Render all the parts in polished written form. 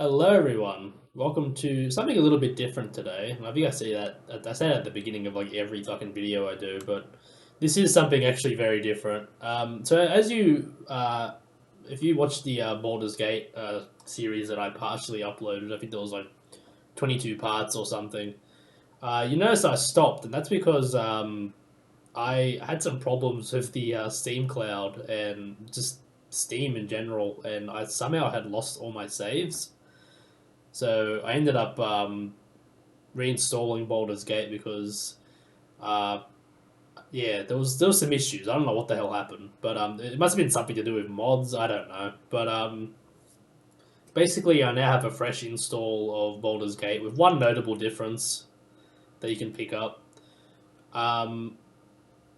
Hello, everyone. Welcome to something a little bit different today. I think I say that at the beginning of like every fucking video I do, but this is something actually very different. So as if you watch the Baldur's Gate series that I partially uploaded, I think there was like 22 parts or something. You notice I stopped, and that's because I had some problems with the Steam Cloud and just Steam in general, and I somehow had lost all my saves. So I ended up reinstalling Baldur's Gate because, uh, yeah, there was some issues. I don't know what the hell happened, but it must have been something to do with mods. I don't know, but basically, I now have a fresh install of Baldur's Gate with one notable difference that you can pick up. Um,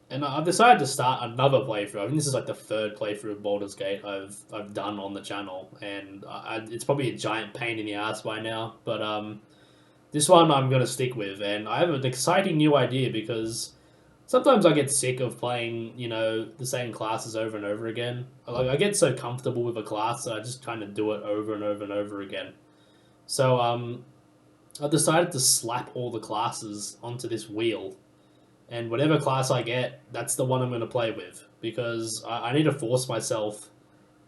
and I've decided to start another playthrough. I think this is like the third playthrough of Baldur's Gate I've done on the channel, and it's probably a giant pain in the ass by now, but this one I'm going to stick with, and I have an exciting new idea because sometimes I get sick of playing, the same classes over and over again. Like I get so comfortable with a class that I just kind of do it over and over and over again. So I decided to slap all the classes onto this wheel, and whatever class I get, that's the one I'm going to play with because I need to force myself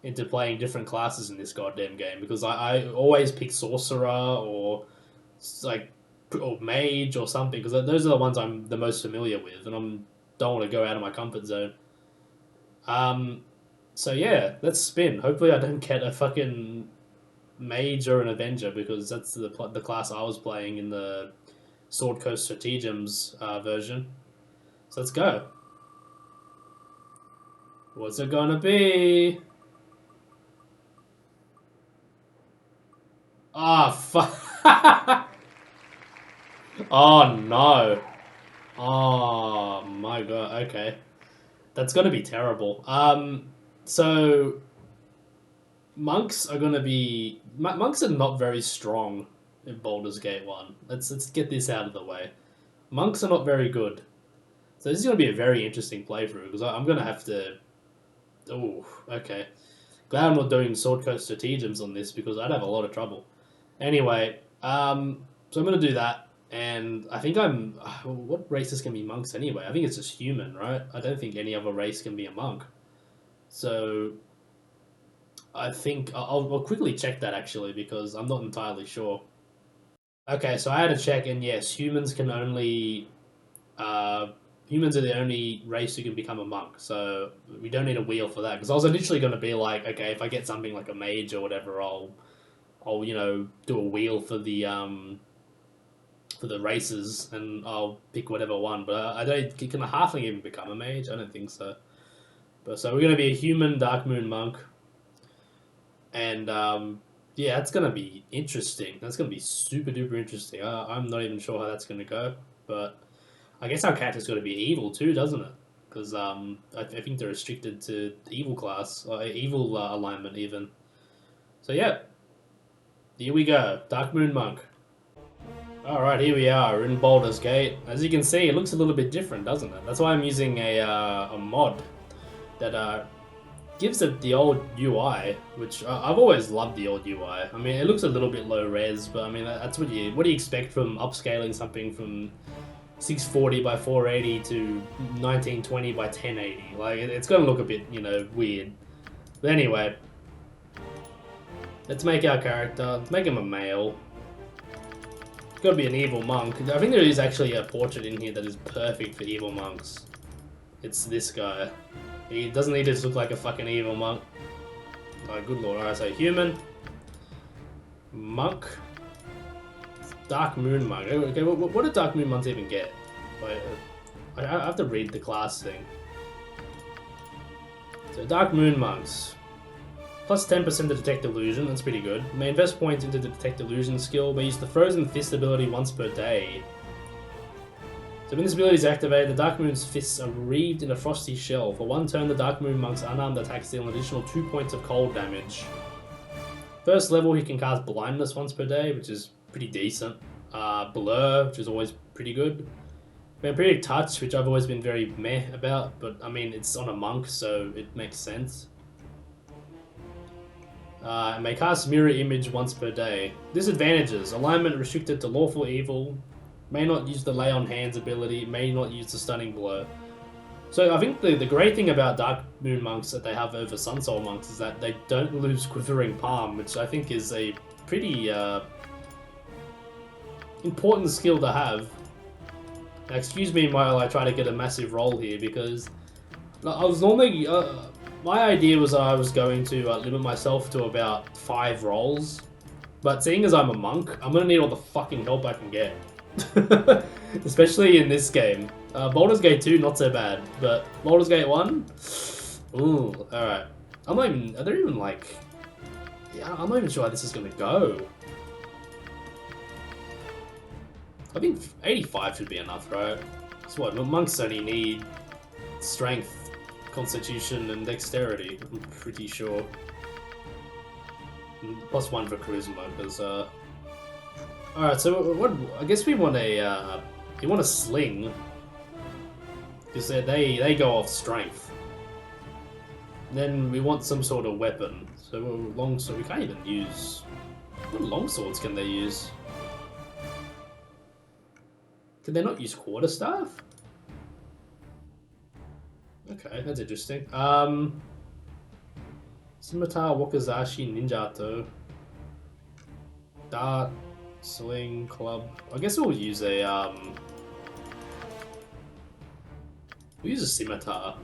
into playing different classes in this goddamn game because I always pick sorcerer or like or mage or something because those are the ones I'm the most familiar with, and don't want to go out of my comfort zone. Um, so yeah, let's spin. Hopefully, I don't get a fucking mage or an avenger because that's the class I was playing in the Sword Coast Stratagems version. So let's go. What's it gonna be? Ah, fuck. Oh no. Oh my god. Okay. That's gonna be terrible. So monks are gonna be monks are not very strong in Baldur's Gate 1. Let's get this out of the way. Monks are not very good. So this is gonna be a very interesting playthrough because I'm gonna have to. Oh, okay. Glad I'm not doing Sword Coast Stratagems on this because I'd have a lot of trouble. Anyway, so I'm gonna do that, and I think I'm. What races can be monks anyway? I think it's just human, right? I don't think any other race can be a monk. So I think I'll quickly check that actually because I'm not entirely sure. Okay, so I had to check, and yes, uh, humans are the only race who can become a monk. So we don't need a wheel for that because I was initially going to be like, okay, if I get something like a mage or whatever, I'll do a wheel for the races and I'll pick whatever one. But I don't. Can a halfling even become a mage? I don't think so. But so we're going to be a human Dark Moon monk. And yeah, that's gonna be interesting. That's gonna be super duper interesting. I'm not even sure how that's gonna go, but I guess our character's got to be evil too, doesn't it? Because I think they're restricted to evil class or evil alignment even. So yeah, here we go, Dark Moon Monk. All right, here we are in Baldur's Gate. As you can see, it looks a little bit different, doesn't it? That's why I'm using a mod that gives it the old UI, which I've always loved the old UI. I mean, it looks a little bit low res, but I mean that's what do you expect from upscaling something from 640 by 480 to 1920 by 1080? Like it's gonna look a bit weird. But anyway, let's make our character. Let's make him a male. It's gotta be an evil monk. I think there is actually a portrait in here that is perfect for evil monks. It's this guy. He doesn't need to look like a fucking evil monk. Oh, good lord. Alright, so human. Monk. Dark Moon Monk. Okay, what do Dark Moon Monks even get? Like, I have to read the class thing. So, Dark Moon Monks. Plus 10% to detect illusion, that's pretty good. May invest points into the detect illusion skill, but use the Frozen Fist ability once per day. So when this ability is activated, the Dark Moon's fists are wreathed in a frosty shell. For one turn, the Dark Moon Monk's unarmed attacks deal an additional 2 points of cold damage. First level, he can cast Blindness once per day, which is pretty decent. Blur, which is always pretty good. Vampiric Touch, which I've always been very meh about, but I mean, it's on a monk, so it makes sense. May cast mirror image once per day. Disadvantages: alignment restricted to lawful evil. May not use the lay on hands ability. May not use the stunning blow. So I think the great thing about Dark Moon monks that they have over Sun Soul monks is that they don't lose Quivering Palm, which I think is a pretty important skill to have. Now, excuse me while I try to get a massive roll here, because I was normally... my idea was I was going to limit myself to about 5 rolls, but seeing as I'm a monk, I'm going to need all the fucking help I can get. Especially in this game. Baldur's Gate 2, not so bad, but Baldur's Gate 1? Ooh, alright. I'm not even... Are there even, like... Yeah, I'm not even sure how this is going to go. I think 85 should be enough, right? That's what, monks only need strength, constitution, and dexterity, I'm pretty sure. Plus 1 for charisma, because, Alright, so what? I guess we want a, you want a sling. Because they go off strength. And then we want some sort of weapon. So longsword, we can't even use... What longswords can they use? Can they not use quarterstaff? Okay, that's interesting. Scimitar, Wakizashi, Ninjato. Dart, sling, club. I guess we'll use a, we'll use a scimitar.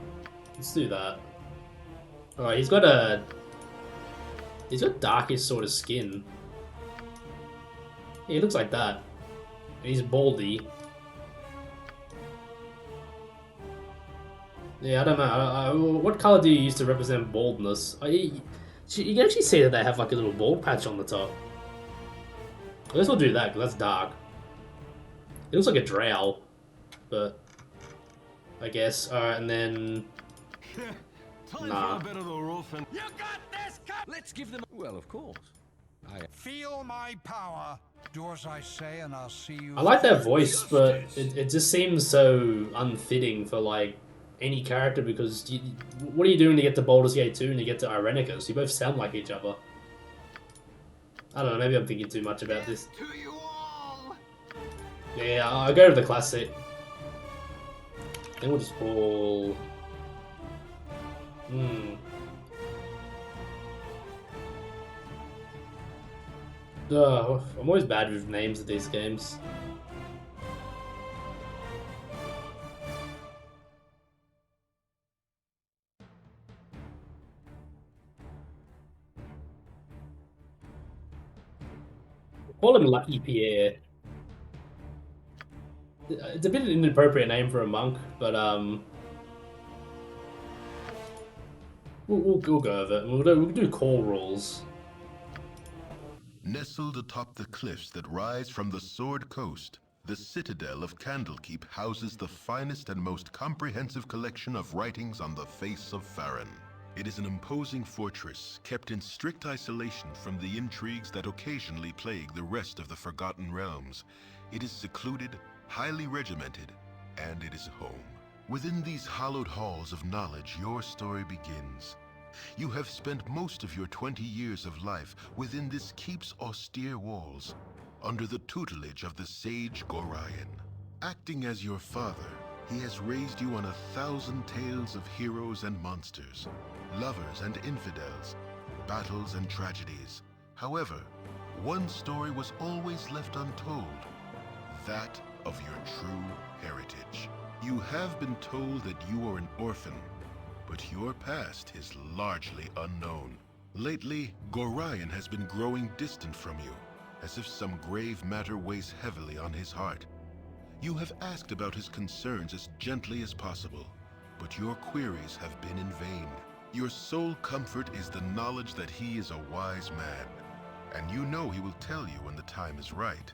Let's do that. Alright, he's got darkish sort of skin. Yeah, he looks like that. He's baldy. Yeah, I don't know. What color do you use to represent baldness? You can actually see that they have like a little bald patch on the top. I guess we'll do that, because that's dark. It looks like a drow, but... I guess. Alright, and then... Nah. You got this! Let's give them... Well, of course. Feel my power. Do as I say and I'll see you... I like that voice, but it just seems so unfitting for, like, any character, because what are you doing to get to Baldur's Gate 2 and you get to Irenicus? You both sound like each other. I don't know, maybe I'm thinking too much about this. Yeah, I'll go to the classic. Then we'll just pull... I'm always bad with names of these games. Call him Lucky Pierre. It's a bit of an inappropriate name for a monk, but we'll go over it. We'll do call rules. Nestled atop the cliffs that rise from the Sword Coast, the citadel of Candlekeep houses the finest and most comprehensive collection of writings on the face of Farron. It is an imposing fortress, kept in strict isolation from the intrigues that occasionally plague the rest of the Forgotten Realms. It is secluded, highly regimented, and it is home. Within these hallowed halls of knowledge, your story begins. You have spent most of your 20 years of life within this keep's austere walls, under the tutelage of the sage Gorion. Acting as your father, he has raised you on 1,000 tales of heroes and monsters, lovers and infidels, battles and tragedies. However, one story was always left untold, that of your true heritage. You have been told that you are an orphan, but your past is largely unknown. Lately, Gorion has been growing distant from you, as if some grave matter weighs heavily on his heart. You have asked about his concerns as gently as possible, but your queries have been in vain. Your sole comfort is the knowledge that he is a wise man, and you know he will tell you when the time is right.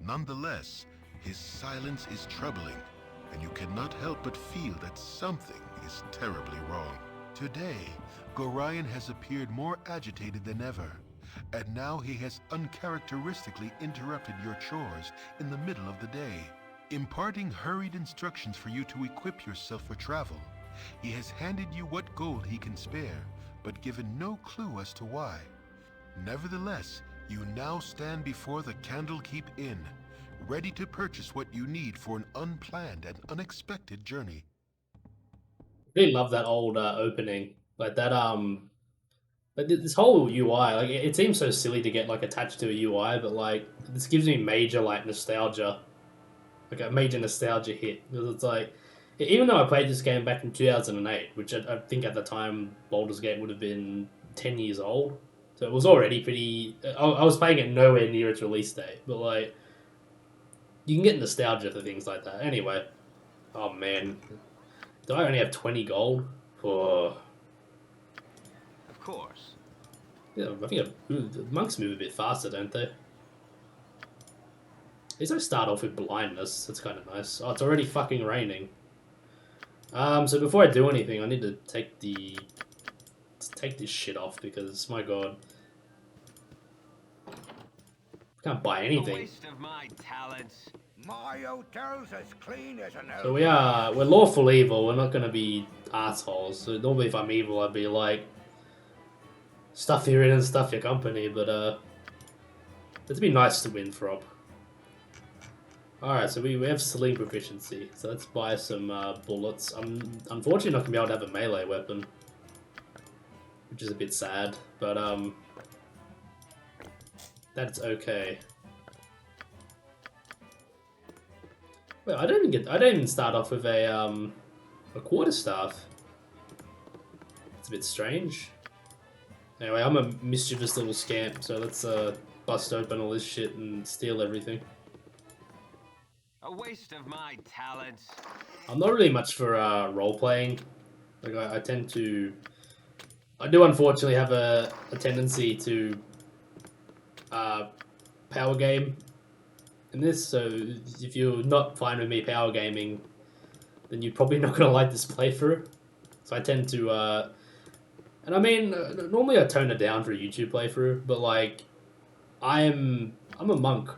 Nonetheless, his silence is troubling, and you cannot help but feel that something is terribly wrong. Today, Gorion has appeared more agitated than ever, and now he has uncharacteristically interrupted your chores in the middle of the day, imparting hurried instructions for you to equip yourself for travel. He has handed you what gold he can spare, but given no clue as to why. Nevertheless, you now stand before the Candlekeep Inn, ready to purchase what you need for an unplanned and unexpected journey. Really love that old opening, like that. But this whole UI, like it seems so silly to get like attached to a UI, but like this gives me major like nostalgia, like a major nostalgia hit because it's like even though I played this game back in 2008, which I think at the time Baldur's Gate would have been 10 years old, so it was already pretty. I was playing it nowhere near its release date, but like you can get nostalgia for things like that. Anyway, oh man, do I only have 20 gold? Oh. Of course. Yeah, I think the monks move a bit faster, don't they? At least I start off with blindness. That's kind of nice. Oh, it's already fucking raining. So before I do anything, I need to take this shit off because my god, I can't buy anything. A waste of my talents. My hotel's as clean as an So we're lawful evil. We're not gonna be assholes. So normally, if I'm evil, I'd be like, stuff you're in and stuff your company. But it'd be nice to win from. All right, so we have sling proficiency. So let's buy some bullets. I'm unfortunately not gonna be able to have a melee weapon, which is a bit sad. But that's okay. Wait, I don't even start off with a quarterstaff. It's a bit strange. Anyway, I'm a mischievous little scamp, so let's bust open all this shit and steal everything. A waste of my talents. I'm not really much for role playing. Like I tend to. I do unfortunately have a tendency to power game in this, so if you're not fine with me power gaming, then you're probably not going to like this playthrough. So I tend to, and I mean, normally I tone it down for a YouTube playthrough, but like, I'm a monk.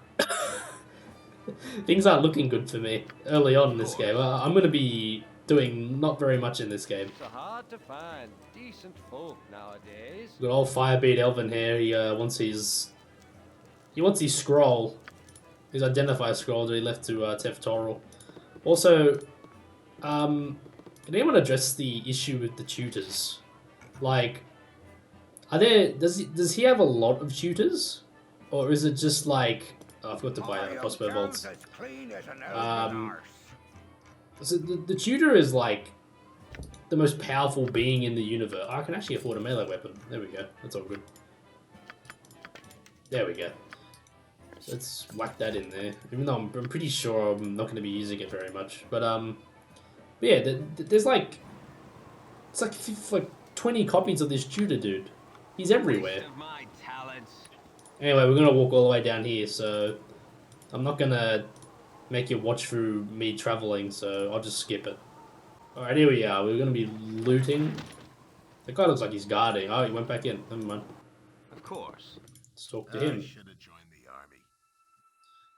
Things aren't looking good for me early on in this game. I'm going to be doing not very much in this game. It's hard to find decent folk nowadays. Got old Firebeat Elven here. He wants his scroll. His identifier scroll that he left to Teftoril. Also, can anyone address the issue with the tutors? Like, does he have a lot of tutors, or is it just like? Oh, I forgot to buy crossbow bolts. So the tutor is like the most powerful being in the universe. I can actually afford a melee weapon. There we go. That's all good. There we go. So let's whack that in there. Even though I'm pretty sure I'm not going to be using it very much. But yeah, there's like it's like 20 copies of this tutor dude. He's everywhere. Anyway, we're gonna walk all the way down here, so I'm not gonna make you watch through me traveling, so I'll just skip it. Alright, here we are. We're gonna be looting. The guy looks like he's guarding. Oh, he went back in. Never mind. Of course. Let's talk to him. I should have joined the army.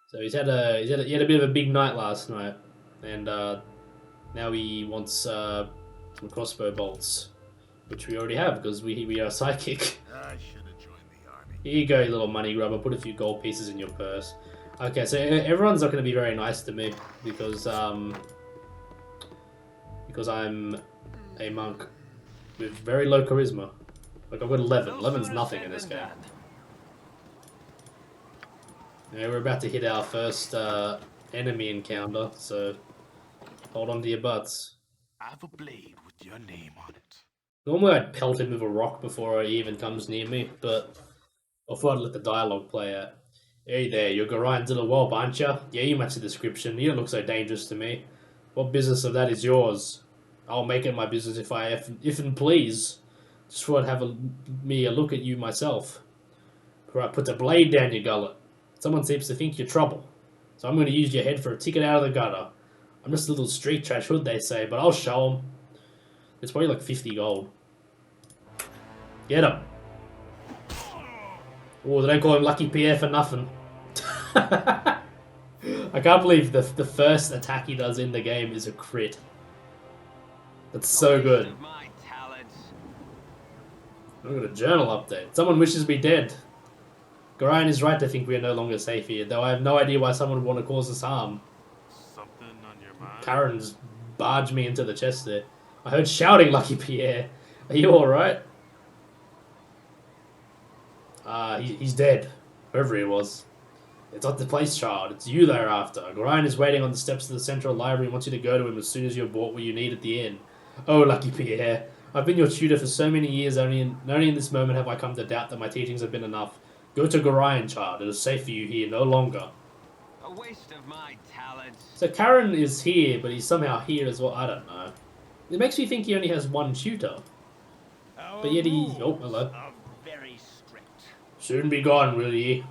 So he had a bit of a big night last night, and now he wants some crossbow bolts, which we already have because we are psychic. I should have joined the army. Here you go, you little money grubber. Put a few gold pieces in your purse. Okay, so everyone's not going to be very nice to me because I'm a monk with very low charisma. Like I've got 11. 11's nothing in this game. Yeah, we're about to hit our first enemy encounter, so hold on to your butts. I have a blade with your name on it. Normally I'd pelt him with a rock before he even comes near me, but I thought I'd let the dialogue play out. Hey there, you're Gorion to the Warp, aren't you? Yeah, you match the description. You don't look so dangerous to me. What business of that is yours? I'll make it my business if and please. Just thought I'd have me a look at you myself. Before I put the blade down your gullet. Someone seems to think you're trouble. So I'm going to use your head for a ticket out of the gutter. I'm just a little street trash hood, they say, but I'll show them. It's probably like 50 gold. Get him. Oh, they don't call him Lucky Pierre for nothing. I can't believe the first attack he does in the game is a crit. That's so good. I've got a journal update. Someone wishes me dead. Gorion is right to think we are no longer safe here, though I have no idea why someone would want to cause us harm. Something on your mind? Karen just barged me into the chest there. I heard shouting, Lucky Pierre. Are you alright? He's dead. Whoever he was. It's not the place, child. It's you they're after. Gorion is waiting on the steps of the central library and wants you to go to him as soon as you've bought what you need at the inn. Oh, Lucky Pierre. I've been your tutor for so many years, only in this moment have I come to doubt that my teachings have been enough. Go to Gorion, child. It is safe for you here no longer. A waste of my talents. So Karen is here, but he's somehow here as well. I don't know. It makes me think he only has one tutor. But yet he... Oh, hello. Very strict. Soon be gone, will ye?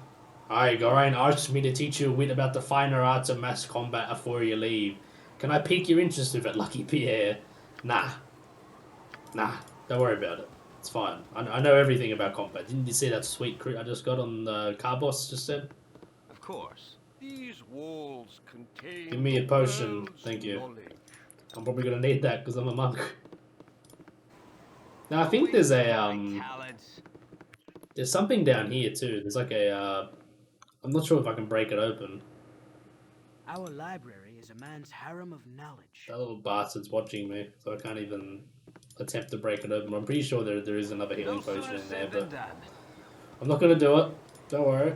Aye, Gorion asked me to teach you a bit about the finer arts of mass combat afore you leave. Can I pique your interest with it, Lucky Pierre? Nah. Nah, don't worry about it. It's fine. I know everything about combat. Didn't you see that sweet crit I just got on the car boss just then? Of course. These walls contain. Give me a potion, wells thank of you. knowledge. I'm probably gonna need that because I'm a monk. Now I think there's a Talents. there's something down here too. There's like a I'm not sure if I can break it open. Our library is a man's harem of knowledge. That little bastard's watching me, so I can't even attempt to break it open. I'm pretty sure there is another healing No potion sooner in there, said than but done. I'm not gonna do it. Don't worry.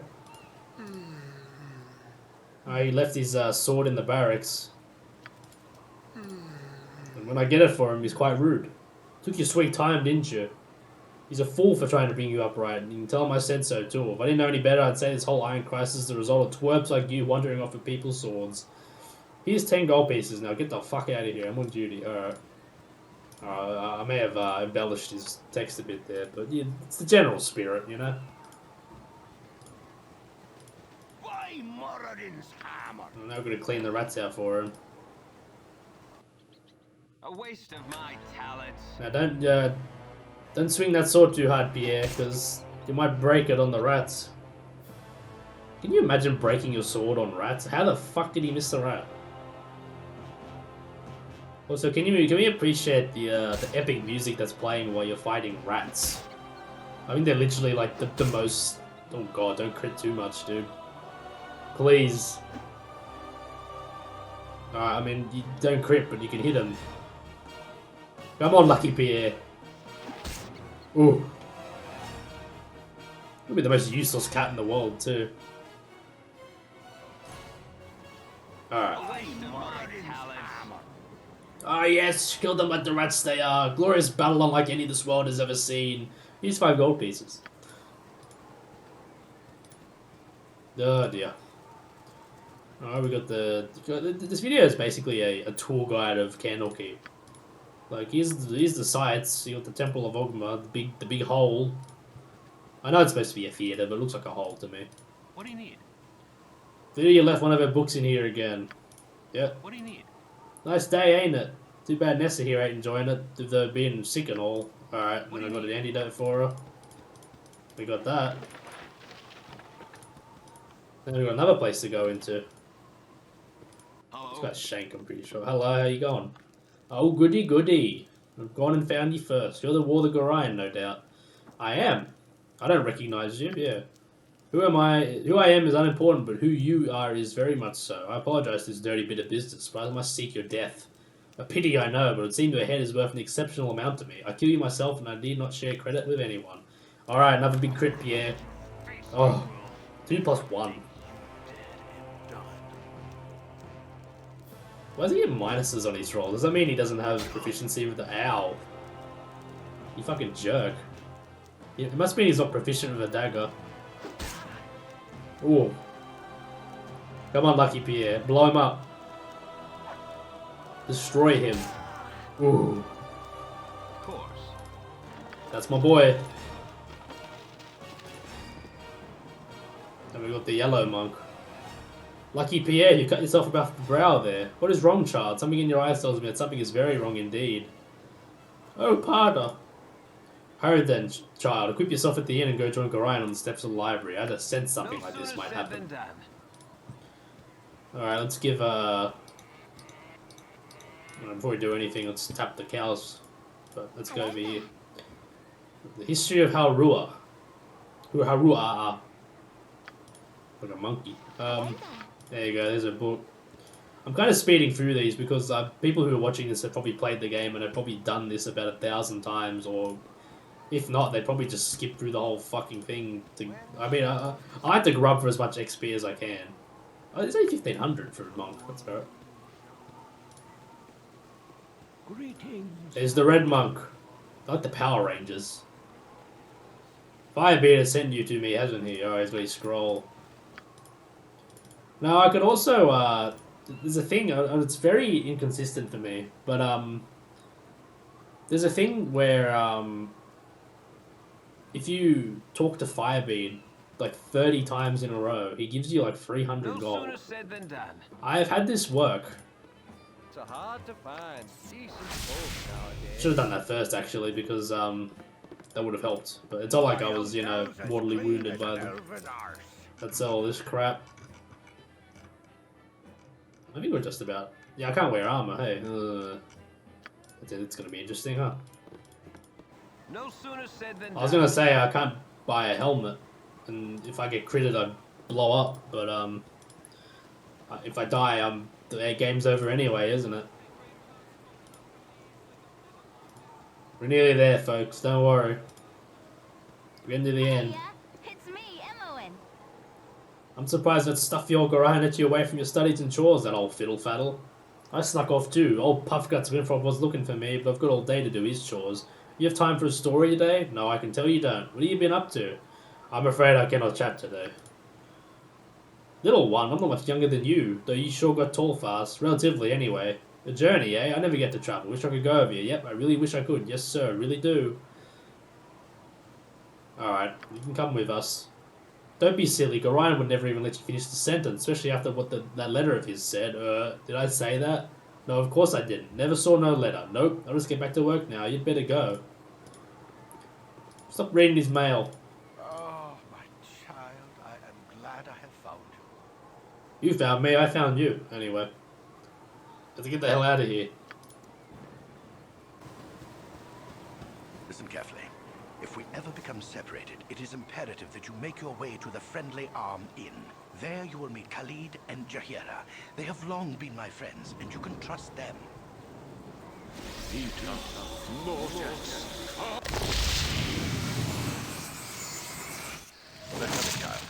He left his sword in the barracks. And when I get it for him, he's quite rude. Took your sweet time, didn't you? He's a fool for trying to bring you up right, and you can tell him I said so too. If I didn't know any better, I'd say this whole iron crisis is the result of twerps like you wandering off with people's swords. Here's 10 gold pieces now. Get the fuck out of here. I'm on duty. Alright. I may have embellished his text a bit there, but yeah, it's the general spirit, you know? Why Moradin's hammer? I'm now going to clean the rats out for him. A waste of my talents. Now don't swing that sword too hard, Pierre, because you might break it on the rats. Can you imagine breaking your sword on rats? How the fuck did he miss the rat? Also, can we appreciate the epic music that's playing while you're fighting rats? I think they're literally like the most... Oh god, don't crit too much, dude. Please. I mean, you don't crit, but you can hit them. Come on, Lucky Pierre. Ooh. You'll be the most useless cat in the world, too. Alright. A waste of my talents. Ah yes, kill them like the rats they are. Glorious battle unlike any this world has ever seen. Use 5 gold pieces. Oh dear. Alright, we got this video is basically a tour guide of Candlekeep. Like here's the sights. You got the Temple of Ogma, the big hole. I know it's supposed to be a theater, but it looks like a hole to me. What do you need? Lydia left one of her books in here again. Yep. What do you need? Nice day, ain't it? Too bad Nessa here ain't enjoying it, with her being sick and all. Alright, and I got an antidote for her. We got that. Then we got another place to go into. It's got Shank, I'm pretty sure. Hello, how you going? Oh, goody goody. I've gone and found you first. You're the War of the Gorion, no doubt. I am. I don't recognize you, yeah. Who I am is unimportant, but who you are is very much so. I apologize for this dirty bit of business, but I must seek your death. A pity, I know, but it seems your head is worth an exceptional amount to me. I kill you myself, and I need not share credit with anyone. Alright, another big crit, Pierre. Oh, 2 plus 1. Why does he get minuses on his roll? Does that mean he doesn't have proficiency with the owl? You fucking jerk. It must mean he's not proficient with a dagger. Ooh. Come on, Lucky Pierre. Blow him up. Destroy him. Ooh. Of course. That's my boy. And we got the yellow monk. Lucky Pierre, you cut yourself above the brow there. What is wrong, child? Something in your eyes tells me that something is very wrong indeed. Oh, pardon. Hurry then, child. Equip yourself at the inn and go join Gorion on the steps of the library. I just sensed something like this might happen. Alright, let's give before we do anything, let's tap the cows. But let's go over here. The history of Harua. Like a monkey. There you go, there's a book. I'm kind of speeding through these because people who are watching this have probably played the game and have probably done this about 1,000 times, or if not, they probably just skip through the whole fucking thing. I like to grub for as much XP as I can. Oh, it's only 1,500 for a monk, that's alright. Greetings. There's the red monk. I like the Power Rangers. Firebeard has sent you to me, hasn't he? Alright, as we scroll. Now, I could also, there's a thing, it's very inconsistent for me, but, there's a thing where, if you talk to Firebeard, like 30 times in a row, he gives you like 300 No gold. sooner said than done. I've had this work. It's a hard to find decent folk nowadays. Should have done that first, actually, because, that would have helped. But it's not like I was, you know, mortally wounded by them. Let's sell all this crap. I think we're just about... Yeah, I can't wear armor, hey. It's gonna be interesting, huh? No sooner said than I was gonna say I can't buy a helmet, and if I get critted, I blow up. But if I die, the game's over anyway, isn't it? We're nearly there, folks. Don't worry. We're into the end. It's me, Emmoin. I'm surprised that stuff your Gorion let you away from your studies and chores, that old fiddle faddle. I snuck off too. Old Puffguts Winfrog was looking for me, but I've got all day to do his chores. You have time for a story today? No, I can tell you don't. What have you been up to? I'm afraid I cannot chat today. Little one, I'm not much younger than you, though you sure got tall fast. Relatively, anyway. A journey, eh? I never get to travel. Wish I could go over you. Yep, I really wish I could. Yes, sir, really do. Alright, you can come with us. Don't be silly. Gorion would never even let you finish the sentence, especially after what that letter of his said. Did I say that? No, of course I didn't. Never saw no letter. Nope, I'll just get back to work now. You'd better go. Stop reading his mail. Oh, my child, I am glad I have found you. You found me, I found you. Anyway. Let's get the hell out of here. Listen carefully. If we ever become separated, it is imperative that you make your way to the Friendly Arm Inn. There you will meet Khalid and Jahira. They have long been my friends, and you can trust them. Let have it, child.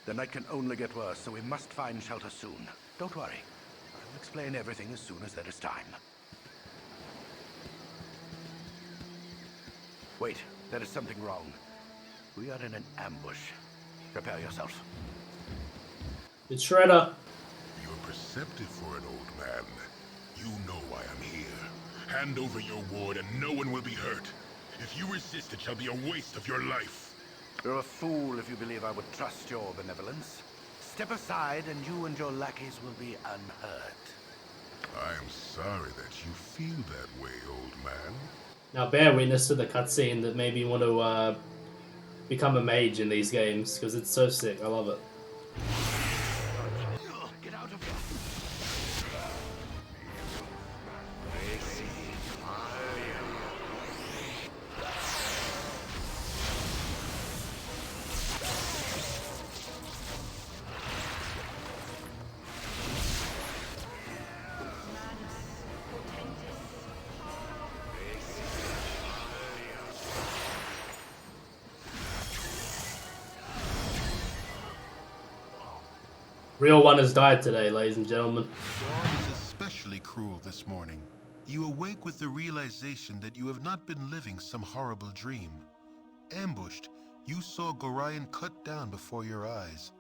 The night can only get worse, so we must find shelter soon. Don't worry. I'll explain everything as soon as there is time. Wait, there is something wrong. We are in an ambush. Prepare yourself. It's Shredder. You're perceptive for an old man. You know why I'm here. Hand over your ward and no one will be hurt. If you resist, it shall be a waste of your life. You're a fool if you believe I would trust your benevolence. Step aside and you and your lackeys will be unhurt. I am sorry that you feel that way, old man. Now bear witness to the cutscene that made me want to become a mage in these games, because it's so sick. I love it. Get out of here. Real one has died today, ladies and gentlemen. Dawn is especially cruel this morning. You awake with the realization that you have not been living some horrible dream. Ambushed, you saw Gorion cut down before your eyes,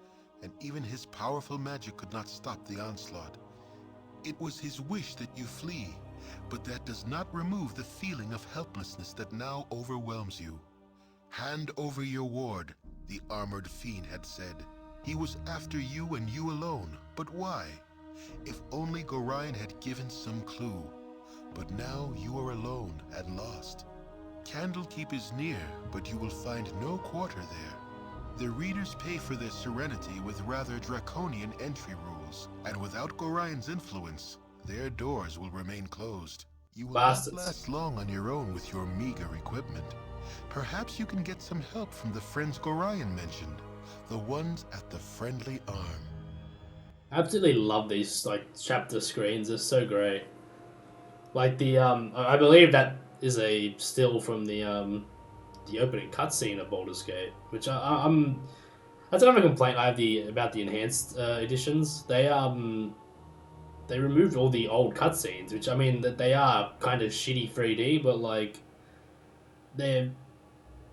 and even his powerful magic could not stop the onslaught. It was his wish that you flee, but that does not remove the feeling of helplessness that now overwhelms you. Hand over your ward, the armored fiend had said. He was after you and you alone, but why? If only Gorion had given some clue. But now you are alone and lost. Candlekeep is near, but you will find no quarter there. The readers pay for their serenity with rather draconian entry rules, and without Gorion's influence, their doors will remain closed. You will Bastards. not last long on your own with your meager equipment. Perhaps you can get some help from the friends Gorion mentioned. the ones at the friendly arm. I absolutely love these like chapter screens. They're so great. Like I believe that is a still from the opening cutscene of Baldur's Gate, which I'm. That's another complaint I have about the enhanced editions. They removed all the old cutscenes, which I mean that they are kind of shitty 3D, but like they're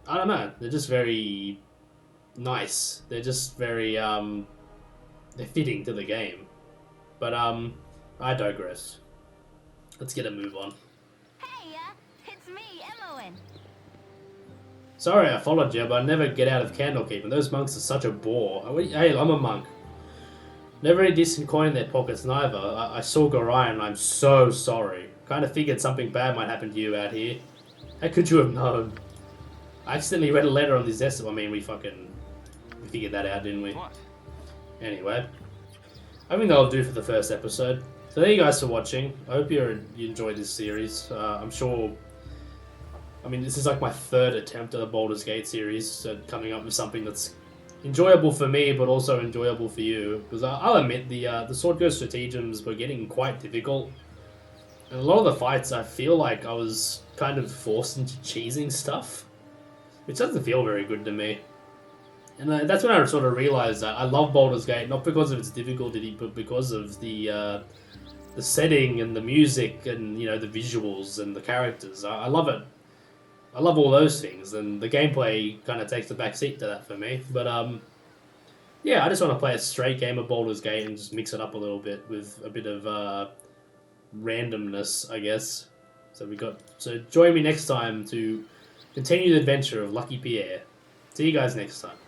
I don't know, they're just very nice. They're just very they're fitting to the game. But I digress. Let's get a move on. Hey, it's me, Emoen. Sorry I followed you, but I never get out of Candlekeep, and those monks are such a bore. Hey, I'm a monk. Never any decent coin in their pockets, neither. I saw Gorion, and I'm so sorry. Kind of figured something bad might happen to you out here. How could you have known? I accidentally read a letter on this desk. I mean, we figured that out, didn't we? What? Anyway, I think that'll do for the first episode. So thank you guys for watching. I hope you enjoyed this series. I'm sure... I mean, this is like my third attempt at the Baldur's Gate series, so coming up with something that's enjoyable for me, but also enjoyable for you. Because I'll admit, the Sword Coast stratagems were getting quite difficult. And a lot of the fights, I feel like I was kind of forced into cheesing stuff. Which doesn't feel very good to me. And that's when I sort of realized that I love Baldur's Gate, not because of its difficulty, but because of the setting and the music and, you know, the visuals and the characters. I love it. I love all those things, and the gameplay kind of takes the back seat to that for me. But, yeah, I just want to play a straight game of Baldur's Gate and just mix it up a little bit with a bit of randomness, I guess. So join me next time to continue the adventure of Lucky Pierre. See you guys next time.